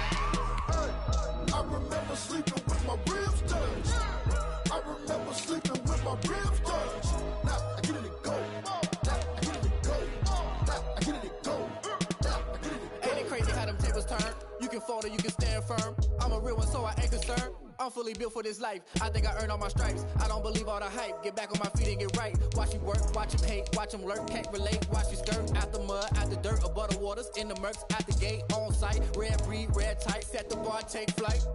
Hey, I remember sleeping with my ribs touched. I remember sleeping with my ribs touched. Now I get it to go. You can fold or you can stand firm. I'm a real one, so I ain't concerned. I'm fully built for this life. I think I earned all my stripes. I don't believe all the hype. Get back on my feet and get right. Watch you work, watch him hate, watch him lurk. Can't relate, watch you skirt. Out the mud, out the dirt, above the waters, in the murks, out the gate, on site. Red breed, red tight, set the bar, take flight.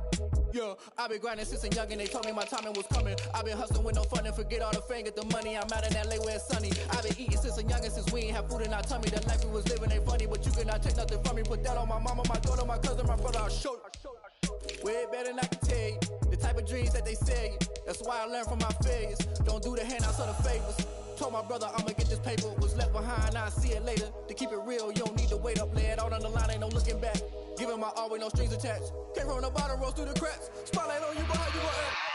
Yeah, I've been grinding since a young and they told me my timing was coming. I've been hustling with no fun and forget all the fame, get the money. I'm out in LA where it's sunny. I've been eating since a young and since we ain't have food in our tummy. The life we was living ain't funny, but you cannot take nothing from me. Put that on my mama, my daughter, my cousin, my brother, I'll show you. Way better than I can tell you. The type of dreams that they sell you. That's why I learned from my failures. Don't do the handouts or the favors. Told my brother I'ma get this paper. Was left behind, I'll see it later. To keep it real, you don't need to wait up. Lay it out on the line, ain't no looking back. Giving my all with no strings attached. Can't roll no bottom, rolls through the cracks. Spotlight on you, but how you gon' act?